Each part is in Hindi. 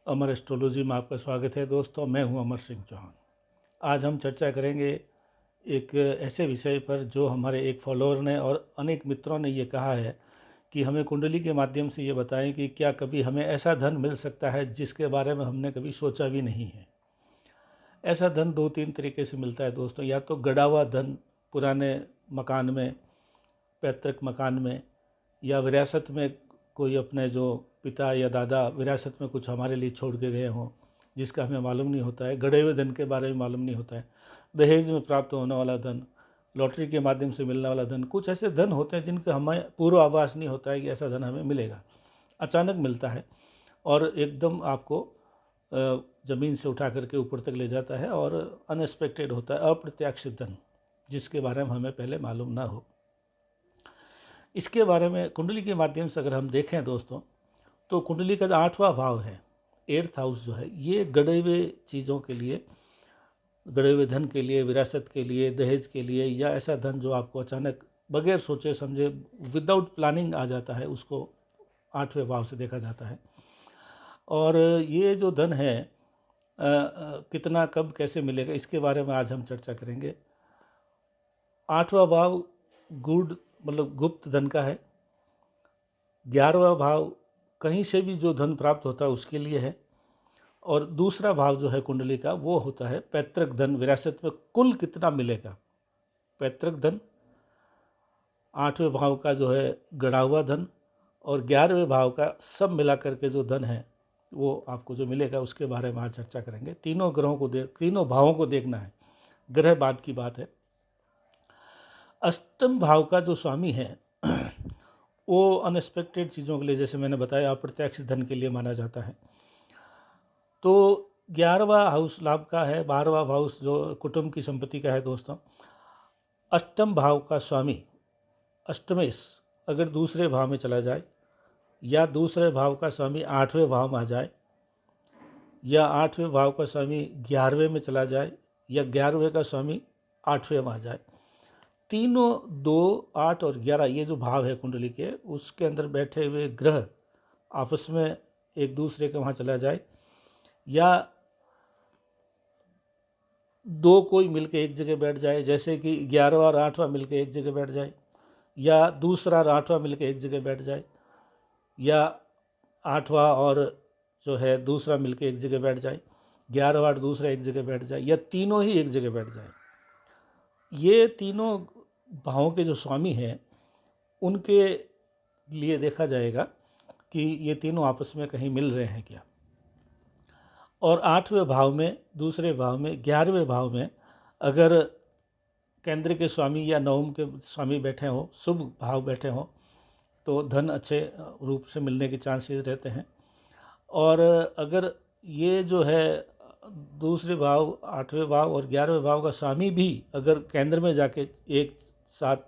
अमर एस्ट्रोलॉजी में आपका स्वागत है दोस्तों। मैं हूं अमर सिंह चौहान। आज हम चर्चा करेंगे एक ऐसे विषय पर जो हमारे एक फॉलोअर ने और अनेक मित्रों ने ये कहा है कि हमें कुंडली के माध्यम से ये बताएं कि क्या कभी हमें ऐसा धन मिल सकता है जिसके बारे में हमने कभी सोचा भी नहीं है। ऐसा धन दो तीन तरीके से मिलता है दोस्तों। या तो गड़ा हुआ धन पुराने मकान में, पैतृक मकान में, या विरासत में कोई अपने जो पिता या दादा विरासत में कुछ हमारे लिए छोड़ के गए हों जिसका हमें मालूम नहीं होता है। गड़े हुए धन के बारे में मालूम नहीं होता है। दहेज में प्राप्त होने वाला धन, लॉटरी के माध्यम से मिलने वाला धन, कुछ ऐसे धन होते हैं जिनका हमें पूर्वाभास नहीं होता है कि ऐसा धन हमें मिलेगा। अचानक मिलता है और एकदम आपको ज़मीन से उठा करके ऊपर तक ले जाता है और अनएक्सपेक्टेड होता है, अप्रत्याशित धन जिसके बारे में हमें पहले मालूम ना हो। इसके बारे में कुंडली के माध्यम से अगर हम देखें दोस्तों, तो कुंडली का जो 8वां भाव है, 8th हाउस जो है, ये गड़े हुए चीज़ों के लिए, गड़े हुए धन के लिए, विरासत के लिए, दहेज के लिए, या ऐसा धन जो आपको अचानक बगैर सोचे समझे विदाउट प्लानिंग आ जाता है, उसको 8वें भाव से देखा जाता है। और ये जो धन है कितना, कब, कैसे मिलेगा, इसके बारे में आज हम चर्चा करेंगे। 8वां भाव गुड मतलब गुप्त धन का है। 11वां भाव कहीं से भी जो धन प्राप्त होता है उसके लिए है। और दूसरा भाव जो है कुंडली का वो होता है पैतृक धन, विरासत में कुल कितना मिलेगा। पैतृक धन, 8वें भाव का जो है गड़ा हुआ धन, और 11वें भाव का सब मिला करके जो धन है वो आपको जो मिलेगा उसके बारे में आज चर्चा करेंगे। तीनों ग्रहों को तीनों भावों को देखना है, ग्रह बाद की बात है। अष्टम भाव का जो स्वामी है वो अनएक्सपेक्टेड चीज़ों के लिए, जैसे मैंने बताया, अप्रत्याशित धन के लिए माना जाता है। तो 11वां हाउस लाभ का है, 12वां हाउस जो कुटुंब की संपत्ति का है दोस्तों। अष्टम भाव का स्वामी अष्टमेश अगर दूसरे भाव में चला जाए, या दूसरे भाव का स्वामी 8वें भाव में आ जाए, या 8वें भाव का स्वामी 11वें में चला जाए, या 11वें का स्वामी 8वें में आ जाए, तीनों 2, 8 और 11 ये जो भाव है कुंडली के, उसके अंदर बैठे हुए ग्रह आपस में एक दूसरे के वहाँ चला जाए, या दो कोई मिलके एक जगह बैठ जाए, जैसे कि 11वां और 8वां मिलके एक जगह बैठ जाए, या दूसरा और 8वां मिलके एक जगह बैठ जाए, या 8वां और जो है दूसरा मिलके एक जगह बैठ जाए, 11वां और दूसरा एक जगह बैठ जाए, या तीनों ही एक जगह बैठ जाए। ये तीनों भावों के जो स्वामी हैं उनके लिए देखा जाएगा कि ये तीनों आपस में कहीं मिल रहे हैं क्या। और 8वें भाव में, दूसरे भाव में, 11वें भाव में अगर केंद्र के स्वामी या नवम के स्वामी बैठे हों, शुभ भाव बैठे हों, तो धन अच्छे रूप से मिलने के चांसेस रहते हैं। और अगर ये जो है दूसरे भाव, 8वें भाव और 11वें भाव का स्वामी भी अगर केंद्र में जाके 1, 7,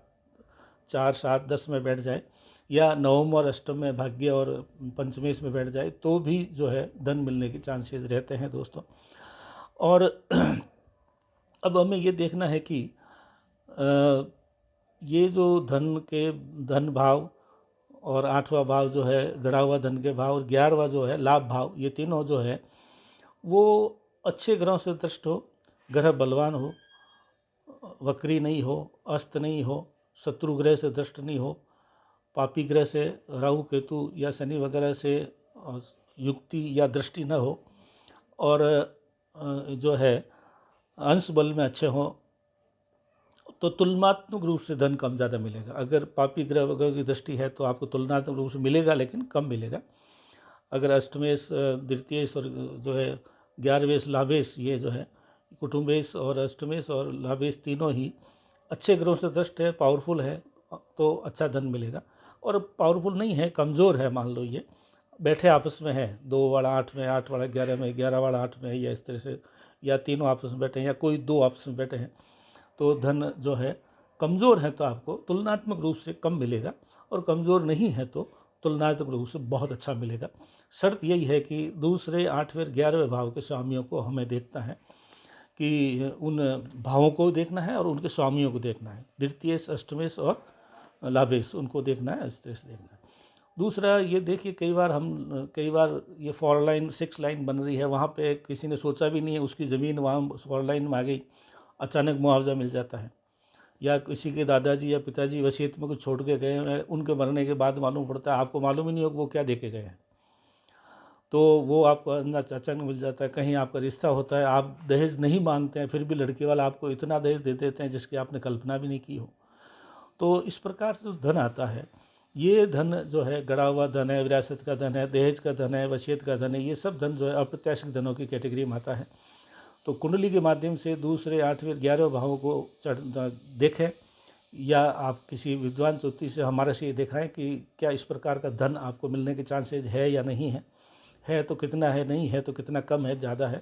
4, 7, 10 में बैठ जाए, या नवम और अष्टम में, भाग्य और पंचमेश में बैठ जाए, तो भी जो है धन मिलने के चांसेस रहते हैं दोस्तों। और अब हमें ये देखना है कि ये जो धन भाव और 8वां भाव जो है गड़ा हुआ धन के भाव, और 11वां जो है लाभ भाव, ये तीनों जो है वो अच्छे ग्रहों से दृष्ट हो, ग्रह बलवान हो, वक्री नहीं हो, अस्त नहीं हो, शत्रु ग्रह से दृष्ट नहीं हो, पापी ग्रह से राहु केतु या शनि वगैरह से युक्ति या दृष्टि न हो, और जो है अंश बल में अच्छे हों, तो तुलनात्मक रूप से धन कम ज़्यादा मिलेगा। अगर पापी ग्रह वगैरह की दृष्टि है तो आपको तुलनात्मक रूप से मिलेगा, लेकिन कम मिलेगा। अगर अष्टमेश, द्वितीयेश और जो है 11वेश, लाभेश, ये जो है कुटुंबेश और अष्टमेश और लाभेश तीनों ही अच्छे ग्रहों से दृष्ट है, पावरफुल है, तो अच्छा धन मिलेगा। और पावरफुल नहीं है, कमज़ोर है, मान लो ये बैठे आपस में है, 2 वाला 8 में, 8 वाला 11 में, 11 वाला 8 में, या इस तरह से, या तीनों आपस में बैठे हैं, या कोई 2 आपस में बैठे हैं, तो धन जो है कमज़ोर है तो आपको तुलनात्मक रूप से कम मिलेगा, और कमज़ोर नहीं है तो तुलनात्मक रूप से बहुत अच्छा मिलेगा। शर्त यही है कि दूसरे, 8वें, 11वें भाव के स्वामियों को हमें देखना है, कि उन भावों को देखना है और उनके स्वामियों को देखना है। द्वितीयेश, अष्टमेश और लाभेश, उनको देखना है, इस तरह से देखना है। दूसरा ये देखिए, कई बार ये 4 लाइन 6 लाइन बन रही है, वहाँ पे किसी ने सोचा भी नहीं है, उसकी ज़मीन वहाँ 4 लाइन में आ गई, अचानक मुआवजा मिल जाता है। या किसी के दादाजी या पिताजी वसीयत में कुछ छोड़ के गए हैं, उनके मरने के बाद मालूम पड़ता है, आपको मालूम ही नहीं होगा वो क्या दे के गए हैं, तो वो आपको अंदर अचानक मिल जाता है। कहीं आपका रिश्ता होता है, आप दहेज नहीं मांगते हैं, फिर भी लड़के वाला आपको इतना दहेज दे देते हैं जिसकी आपने कल्पना भी नहीं की हो। तो इस प्रकार से जो धन आता है, ये धन जो है गड़ा हुआ धन है, विरासत का धन है, दहेज का धन है, वसीयत का धन है, ये सब धन जो है अप्रत्याशित धनों की कैटेगरी में आता है। तो कुंडली के माध्यम से दूसरे 8वें 11वें भावों को देखें, या आप किसी विद्वान ज्योतिषी से हमारे से ये दिखाएं कि क्या इस प्रकार का धन आपको मिलने के चांसेज है या नहीं है तो कितना है, नहीं है तो कितना कम है, ज़्यादा है।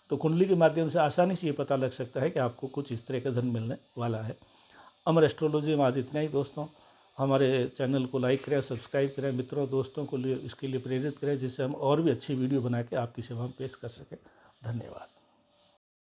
तो कुंडली के माध्यम से आसानी से ये पता लग सकता है कि आपको कुछ इस तरह का धन मिलने वाला है। अमर एस्ट्रोलॉजी में आज इतना ही दोस्तों। हमारे चैनल को लाइक करें, सब्सक्राइब करें, मित्रों दोस्तों को लिए इसके लिए प्रेरित करें, जिससे हम और भी अच्छी वीडियो बना के आपकी सेवा में पेश कर सकें। धन्यवाद।